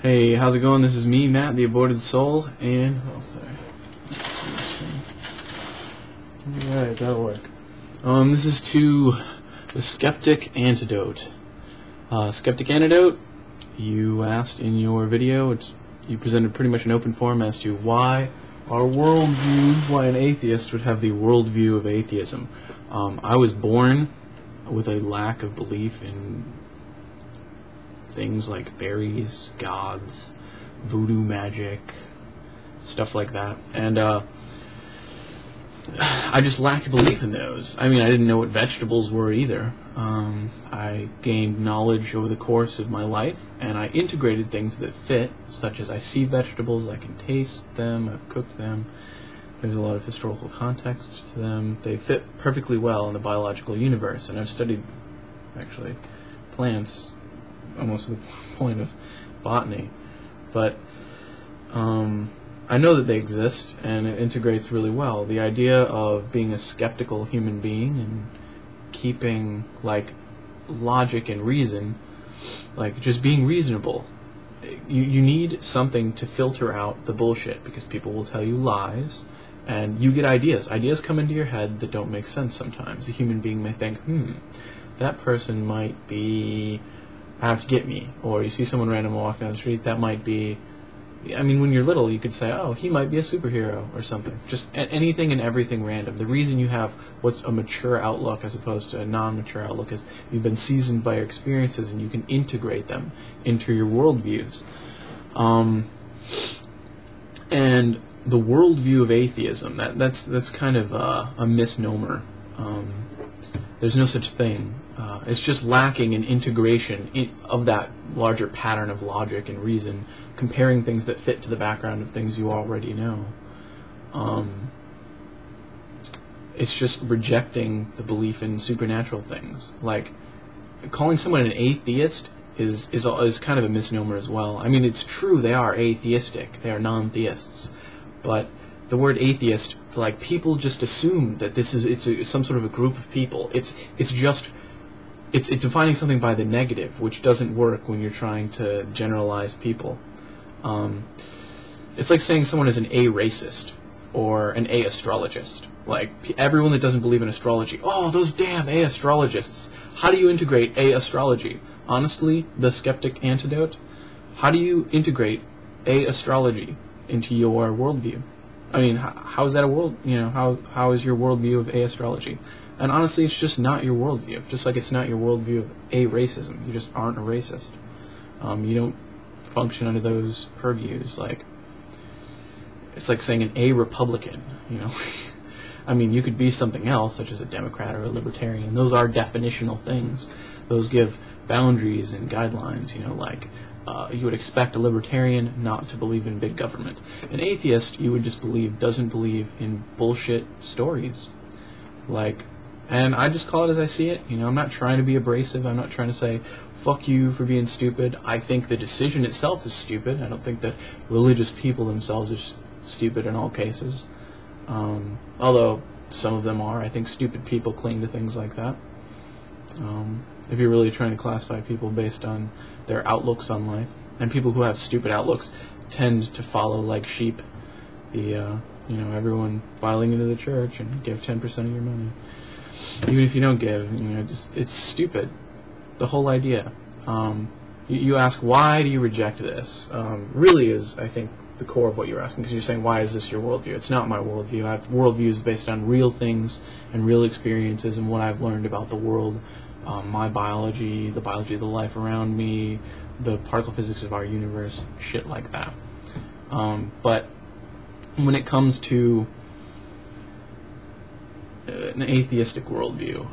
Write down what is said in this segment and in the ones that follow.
Hey, how's it going? This is me, Matt, the Aborted Soul, and... oh, sorry. Alright, that'll work. This is to the Skeptic Antidote. Skeptic Antidote, you asked in your video, you presented pretty much an open forum as to why our worldviews, why an atheist would have the worldview of atheism. I was born with a lack of belief in things like fairies, gods, voodoo magic, stuff like that, and I just lacked belief in those. I mean, I didn't know what vegetables were either. I gained knowledge over the course of my life, and I integrated things that fit, such as I see vegetables, I can taste them, I've cooked them, there's a lot of historical context to them, they fit perfectly well in the biological universe, and I've studied, actually, plants almost to the point of botany, but I know that they exist, and it integrates really well. The idea of being a skeptical human being and keeping, like, logic and reason, like, just being reasonable. You need something to filter out the bullshit, because people will tell you lies, and you get ideas. Ideas come into your head that don't make sense sometimes. A human being may think, that person might be out to get me, or you see someone random walking down the street, that might be, I mean, when you're little, you could say, oh, he might be a superhero or something. Just anything and everything random. The reason you have what's a mature outlook as opposed to a non-mature outlook is you've been seasoned by your experiences and you can integrate them into your worldviews. And the worldview of atheism, that's kind of a misnomer. There's no such thing. It's just lacking in integration of that larger pattern of logic and reason, comparing things that fit to the background of things you already know. It's just rejecting the belief in supernatural things. Like, calling someone an atheist is kind of a misnomer as well. I mean, it's true, they are atheistic, they are non-theists, but the word atheist, like, people just assume that it's some sort of a group of people. It's defining something by the negative, which doesn't work when you're trying to generalize people. It's like saying someone is an A-racist or an A-astrologist. Like, everyone that doesn't believe in astrology, oh, those damn A-astrologists. How do you integrate A-astrology? Honestly, the Skeptic Antidote, how do you integrate A-astrology into your worldview? I mean, how is that a world? You know, how is your worldview of A-astrology? And honestly, it's just not your worldview. Just like it's not your worldview of A-racism. You just aren't a racist. You don't function under those purviews. Like, it's like saying an A-Republican. You know, I mean, you could be something else, such as a Democrat or a Libertarian. Those are definitional things. Those give boundaries and guidelines. You know, like. You would expect a libertarian not to believe in big government. An atheist, you would just doesn't believe in bullshit stories. Like, and I just call it as I see it. You know, I'm not trying to be abrasive. I'm not trying to say, fuck you for being stupid. I think the decision itself is stupid. I don't think that religious people themselves are stupid in all cases. Although some of them are. I think stupid people cling to things like that. If you're really trying to classify people based on their outlooks on life, and people who have stupid outlooks tend to follow like sheep everyone filing into the church and give 10% of your money, even if you don't give. It's stupid. The whole idea. You ask, why do you reject this? Really is, I think, the core of what you're asking, because you're saying, why is this your worldview? It's not my worldview. I have worldviews based on real things and real experiences and what I've learned about the world. My biology, the biology of the life around me, the particle physics of our universe, shit like that. But when it comes to an atheistic worldview,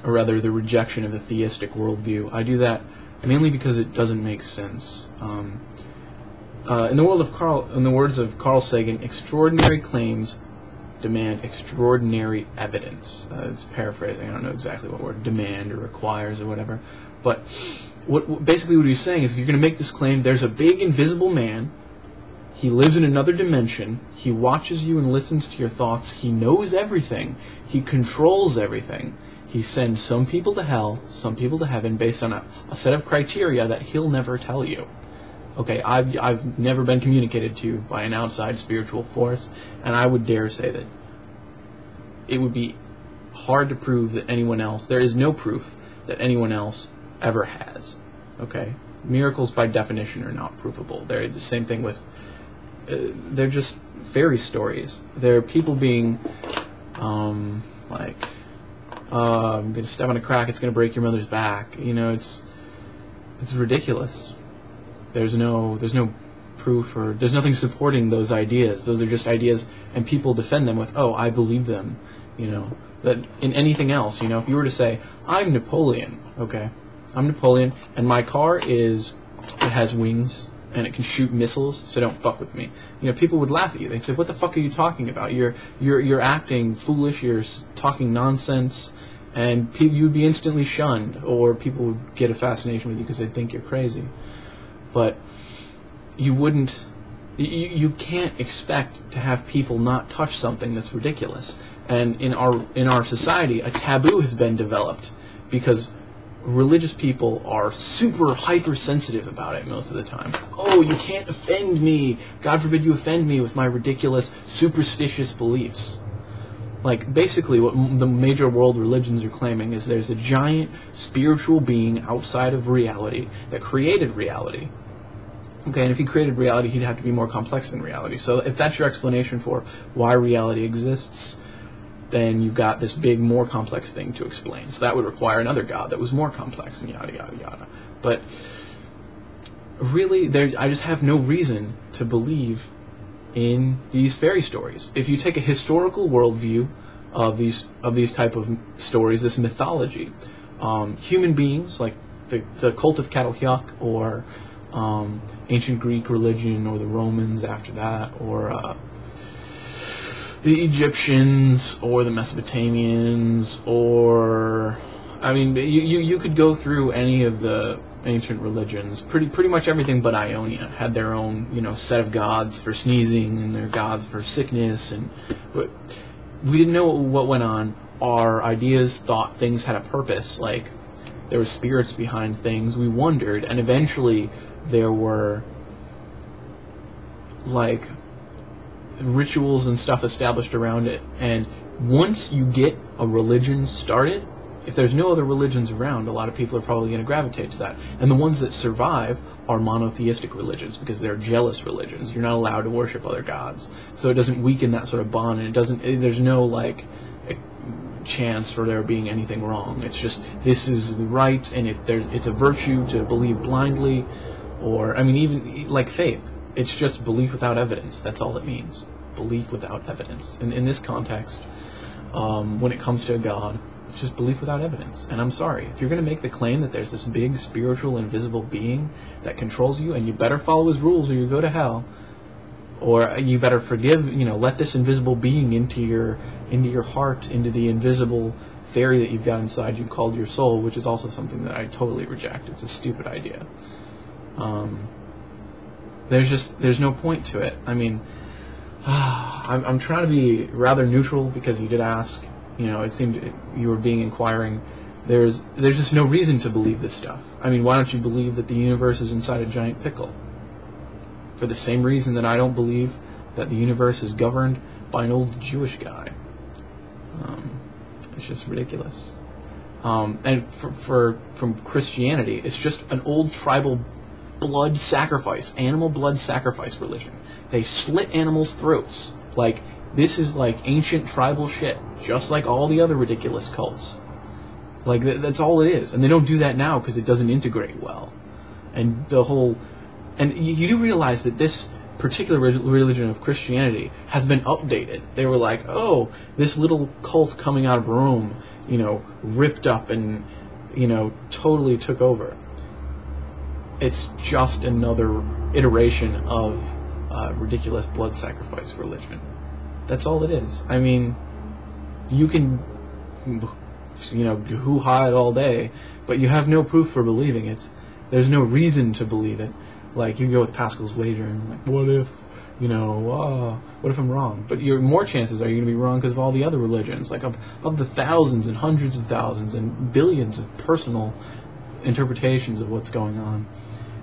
or rather the rejection of a theistic worldview, I do that mainly because it doesn't make sense. In the words of Carl Sagan, extraordinary claims demand extraordinary evidence. It's paraphrasing. I don't know exactly what word, demand or requires or whatever. But basically what he's saying is, if you're going to make this claim, there's a big invisible man. He lives in another dimension. He watches you and listens to your thoughts. He knows everything. He controls everything. He sends some people to hell, some people to heaven, based on a set of criteria that he'll never tell you. Okay, I've never been communicated to by an outside spiritual force, and I would dare say that it would be hard to prove that anyone else, there is no proof that anyone else ever has. Okay? Miracles by definition are not provable. They're the same thing with, they're just fairy stories. They're people being, like, I'm going to step on a crack, it's going to break your mother's back. You know, it's ridiculous. There's no proof, or there's nothing supporting those ideas. Those are just ideas, and people defend them with, oh, I believe them. You know, that in anything else, you know, if you were to say, I'm Napoleon, okay, I'm Napoleon, and my car it has wings, and it can shoot missiles, so don't fuck with me. You know, people would laugh at you. They'd say, what the fuck are you talking about? You're acting foolish, you're talking nonsense, and you would be instantly shunned, or people would get a fascination with you because they think you're crazy. But you wouldn't, you can't expect to have people not touch something that's ridiculous. And in our society, a taboo has been developed because religious people are super hypersensitive about it most of the time. Oh, you can't offend me. God forbid you offend me with my ridiculous, superstitious beliefs. Like, basically what the major world religions are claiming is there's a giant spiritual being outside of reality that created reality. Okay, and if he created reality, he'd have to be more complex than reality. So if that's your explanation for why reality exists, then you've got this big, more complex thing to explain. So that would require another God that was more complex, and yada, yada, yada. But really, I just have no reason to believe in these fairy stories. If you take a historical worldview of these type of stories, this mythology, human beings, like the cult of Catalhyok, or ancient Greek religion, or the Romans after that, or the Egyptians, or the Mesopotamians, or, I mean, you could go through any of the ancient religions. Pretty much everything but Ionia had their own, you know, set of gods for sneezing, and their gods for sickness, but we didn't know what went on. Our ideas thought things had a purpose, like there were spirits behind things. We wondered, and eventually there were, like, rituals and stuff established around it. And once you get a religion started, if there's no other religions around, a lot of people are probably going to gravitate to that. And the ones that survive are monotheistic religions, because they're jealous religions. You're not allowed to worship other gods, so it doesn't weaken that sort of bond, and there's no, like, chance for there being anything wrong. It's just, this is the right, and it's a virtue to believe blindly. Or, I mean, even like faith, it's just belief without evidence. That's all it means. Belief without evidence. And in this context, when it comes to a God, it's just belief without evidence. And I'm sorry, if you're going to make the claim that there's this big spiritual invisible being that controls you, and you better follow his rules or you go to hell, or you better forgive, you know, let this invisible being into your heart, into the invisible fairy that you've got inside you called your soul, which is also something that I totally reject. It's a stupid idea. There's no point to it. I mean, I'm trying to be rather neutral, because you did ask. You know, it seemed you were being inquiring. There's just no reason to believe this stuff. I mean, why don't you believe that the universe is inside a giant pickle? For the same reason that I don't believe that the universe is governed by an old Jewish guy. It's just ridiculous. And from Christianity, it's just an old tribal blood sacrifice, animal blood sacrifice religion. They slit animals' throats. Like, this is like ancient tribal shit, just like all the other ridiculous cults. Like, that's all it is. And they don't do that now because it doesn't integrate well. And you do realize that this particular religion of Christianity has been updated. They were like, oh, this little cult coming out of Rome, you know, ripped up and, you know, totally took over. It's just another iteration of ridiculous blood sacrifice religion. That's all it is. I mean, you can, you know, hoo-ha it all day, but you have no proof for believing it. There's no reason to believe it. Like, you go with Pascal's wager and, like, what if, you know, what if I'm wrong? But your more chances are you're going to be wrong because of all the other religions. Like, of the thousands and hundreds of thousands and billions of personal interpretations of what's going on.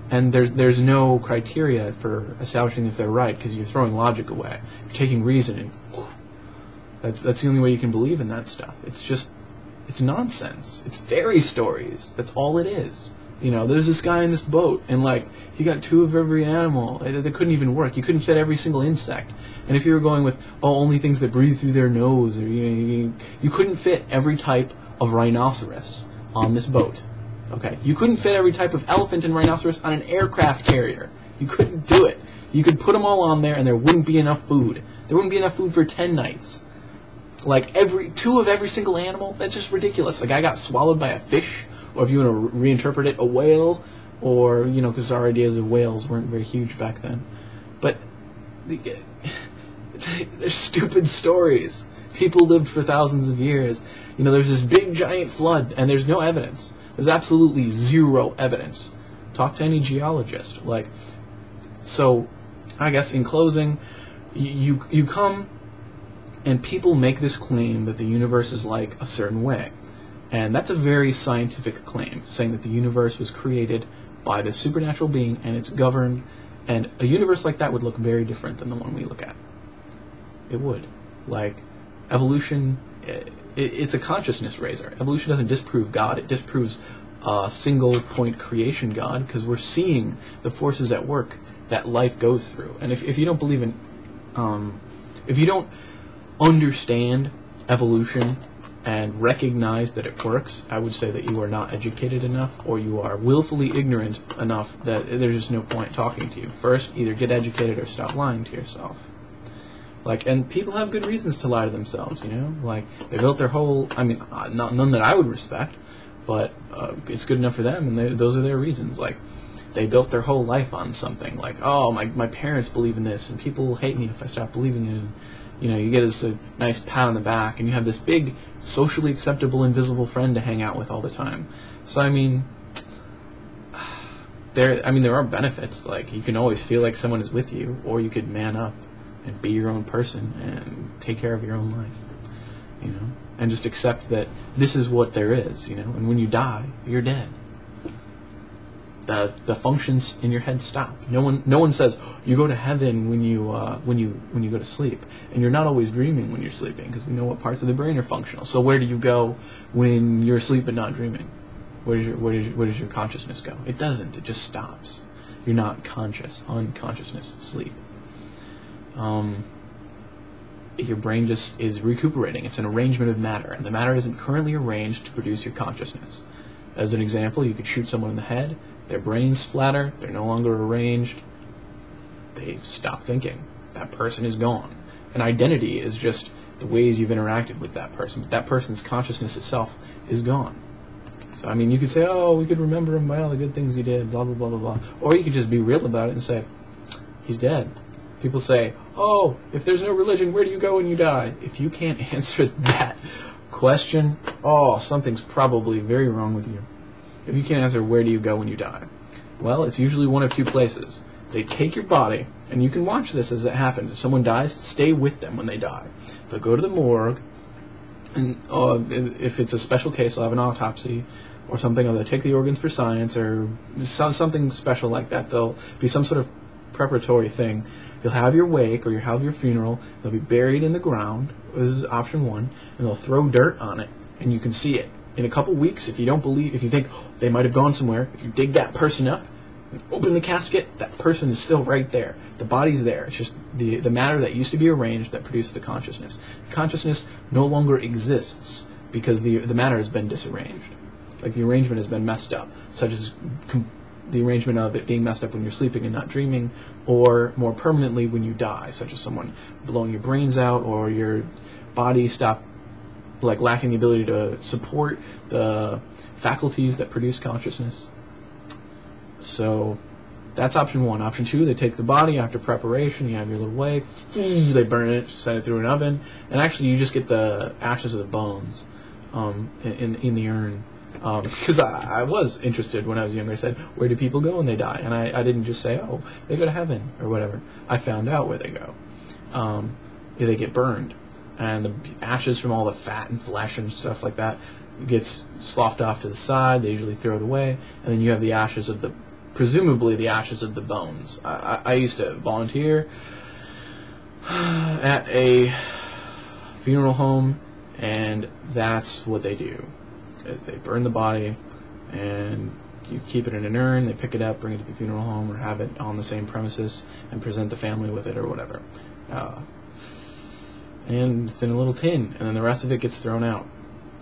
And there's no criteria for establishing if they're right, because you're throwing logic away. You're taking reason, and that's the only way you can believe in that stuff. It's nonsense. It's fairy stories. That's all it is. You know, there's this guy in this boat, and like he got 2 of every animal. That couldn't even work. You couldn't fit every single insect. And if you were going with only things that breathe through their nose, or you couldn't fit every type of rhinoceros on this boat. Okay, you couldn't fit every type of elephant and rhinoceros on an aircraft carrier. You couldn't do it. You could put them all on there, and there wouldn't be enough food. There wouldn't be enough food for 10 nights. Like 2 of every single animal. That's just ridiculous. Like I got swallowed by a fish. Or if you want to reinterpret it, a whale, or, you know, because our ideas of whales weren't very huge back then. But they're stupid stories. People lived for thousands of years. You know, there's this big giant flood, and there's no evidence. There's absolutely zero evidence. Talk to any geologist. Like, so, I guess in closing, you come, and people make this claim that the universe is like a certain way. And that's a very scientific claim, saying that the universe was created by this supernatural being and it's governed, and a universe like that would look very different than the one we look at. It would. Like, evolution, it's a consciousness raiser. Evolution doesn't disprove God, it disproves a single point creation God, because we're seeing the forces at work that life goes through. And if you don't believe in, if you don't understand evolution and recognize that it works, I would say that you are not educated enough, or you are willfully ignorant enough that there's just no point talking to you. First, either get educated or stop lying to yourself. Like, and people have good reasons to lie to themselves, you know? Like, they built their whole, I mean, none that I would respect, but it's good enough for them, and those are their reasons. Like, they built their whole life on something. Like, oh, my parents believe in this, and people will hate me if I stop believing in it. You know, you get us a nice pat on the back, and you have this big, socially acceptable, invisible friend to hang out with all the time. So, I mean, there are benefits. Like, you can always feel like someone is with you, or you could man up and be your own person and take care of your own life, you know, and just accept that this is what there is, you know, and when you die, you're dead. The functions in your head stop. No one says you go to heaven when you go to sleep, and you're not always dreaming when you're sleeping, because we know what parts of the brain are functional. So where do you go when you're asleep and not dreaming? Where does your consciousness go? It doesn't. It just stops. You're not conscious. Unconsciousness, sleep. Your brain just is recuperating. It's an arrangement of matter, and the matter isn't currently arranged to produce your consciousness. As an example, you could shoot someone in the head. Their brains splatter, they're no longer arranged, they stop thinking. That person is gone. And identity is just the ways you've interacted with that person. But that person's consciousness itself is gone. So, I mean, you could say, oh, we could remember him by all the good things he did, blah, blah, blah, blah, blah. Or you could just be real about it and say, he's dead. People say, oh, if there's no religion, where do you go when you die? If you can't answer that question, oh, something's probably very wrong with you. If you can't answer where do you go when you die, well, it's usually one of 2 places. They take your body, and you can watch this as it happens. If someone dies, stay with them when they die. They'll go to the morgue, and if it's a special case, they'll have an autopsy or something, or they'll take the organs for science, or something special like that. There'll be some sort of preparatory thing. You'll have your wake, or you'll have your funeral. They'll be buried in the ground. This is option 1, and they'll throw dirt on it, and you can see it. In a couple weeks, if you don't believe, if you think they might have gone somewhere, if you dig that person up, open the casket, that person is still right there. The body's there. It's just the matter that used to be arranged that produced the consciousness. The consciousness no longer exists because the matter has been disarranged. Like, the arrangement has been messed up, such as the arrangement of it being messed up when you're sleeping and not dreaming, or more permanently when you die, such as someone blowing your brains out, or your body lacking the ability to support the faculties that produce consciousness. So that's option 1. Option 2, they take the body after preparation. You have your little wake. They burn it, send it through an oven, and actually you just get the ashes of the bones in the urn. Because I was interested when I was younger. I said, where do people go when they die? And I didn't just say, oh, they go to heaven or whatever. I found out where they go. They get burned. And the ashes from all the fat and flesh and stuff like that gets sloughed off to the side. They usually throw it away. And then you have the ashes of the presumably the ashes of the bones. I used to volunteer at a funeral home, and that's what they do, is they burn the body, and you keep it in an urn, they pick it up, bring it to the funeral home, or have it on the same premises, and present the family with it, or whatever. And it's in a little tin, and then the rest of it gets thrown out.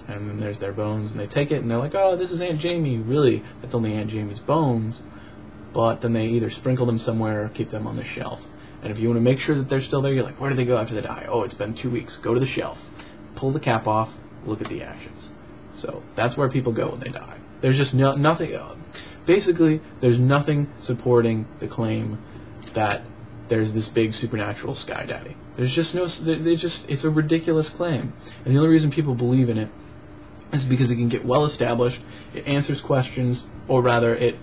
And then there's their bones, and they take it, and they're like, oh, this is Aunt Jamie. Really, that's only Aunt Jamie's bones. But then they either sprinkle them somewhere or keep them on the shelf. And if you want to make sure that they're still there, you're like, where do they go after they die? Oh, it's been 2 weeks. Go to the shelf. Pull the cap off. Look at the ashes. So that's where people go when they die. There's just nothing. Basically, there's nothing supporting the claim that there's this big supernatural sky daddy. There's just no. It's a ridiculous claim. And the only reason people believe in it is because it can get well established. It answers questions, or rather, it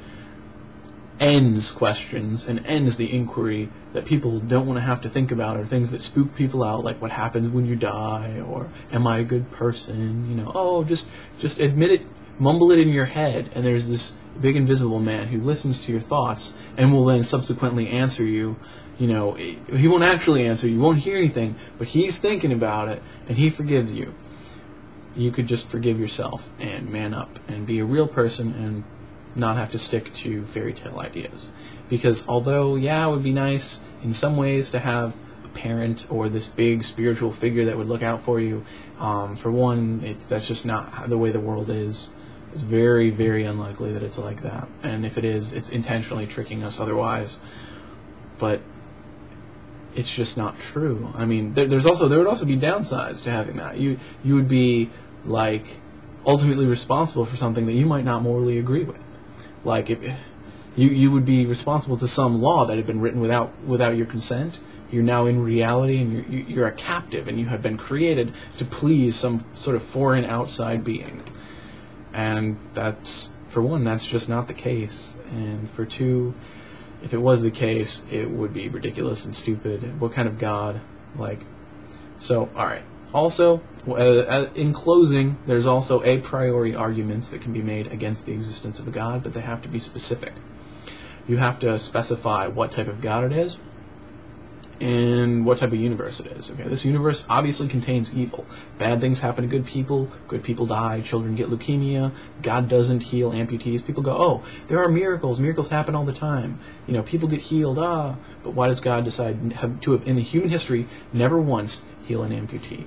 ends questions and ends the inquiry that people don't want to have to think about, or things that spook people out, like what happens when you die, or am I a good person? You know, oh, just admit it, mumble it in your head, and there's this big invisible man who listens to your thoughts and will then subsequently answer you. You know, he won't actually answer you, won't hear anything, but he's thinking about it, and he forgives you. You could just forgive yourself and man up and be a real person and not have to stick to fairy tale ideas. Because although, yeah, it would be nice in some ways to have a parent or this big spiritual figure that would look out for you, for one, that's just not the way the world is. It's very, very unlikely that it's like that. And if it is, it's intentionally tricking us otherwise. But it's just not true. I mean, there would also be downsides to having that. You would be, like, ultimately responsible for something that you might not morally agree with. Like, if you would be responsible to some law that had been written without your consent. You're now in reality, and you're a captive, and you have been created to please some sort of foreign outside being. And that's, for one, that's just not the case. And for two, if it was the case, it would be ridiculous and stupid. What kind of God? Like, so, alright. Also, in closing, there's also a priori arguments that can be made against the existence of a God, but they have to be specific. You have to specify what type of God it is and what type of universe it is. Okay, this universe obviously contains evil. Bad things happen to good people die, children get leukemia, God doesn't heal amputees. People go, oh, there are miracles happen all the time. You know, people get healed, but why does God decide to have, in the human history, never once heal an amputee?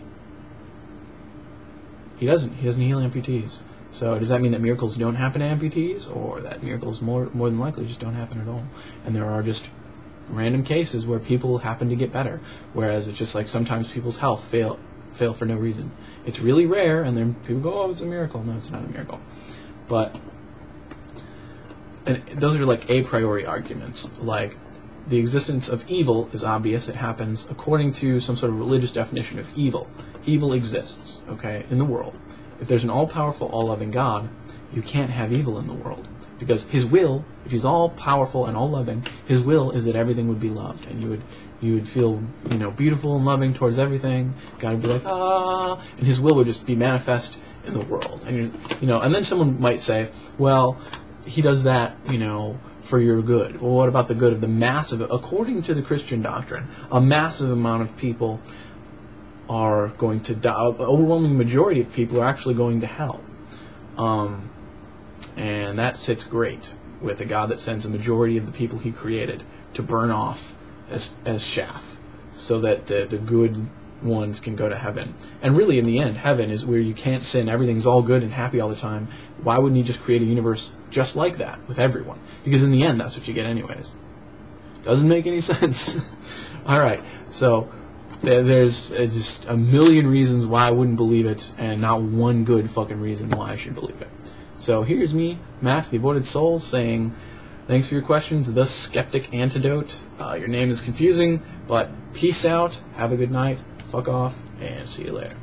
He doesn't heal amputees. So does that mean that miracles don't happen to amputees, or that miracles more than likely just don't happen at all? And there are just random cases where people happen to get better, whereas it's just like sometimes people's health fail for no reason. It's really rare, and then people go, oh, it's a miracle. No, it's not a miracle. But and those are like a priori arguments. Like, the existence of evil is obvious. It happens according to some sort of religious definition of evil. Evil exists, okay, in the world. If there's an all-powerful, all-loving God, you can't have evil in the world. Because his will, if he's all-powerful and all-loving, his will is that everything would be loved. And you would feel, you know, beautiful and loving towards everything. God would be like, and his will would just be manifest in the world. And, and then someone might say, well, he does that, for your good. Well, what about the good of the massive, according to the Christian doctrine, a massive amount of people are going to die. An overwhelming majority of people are actually going to hell. And that sits great with a God that sends a majority of the people he created to burn off as chaff, so that the good ones can go to heaven. And really, in the end, heaven is where you can't sin. Everything's all good and happy all the time. Why wouldn't he just create a universe just like that with everyone? Because in the end, that's what you get anyways. Doesn't make any sense. All right, so there's just a million reasons why I wouldn't believe it, and not one good fucking reason why I should believe it. So here's me, Matt, the Avoided Soul, saying thanks for your questions, the Skeptic Antidote. Your name is confusing, but peace out, have a good night, fuck off, and see you later.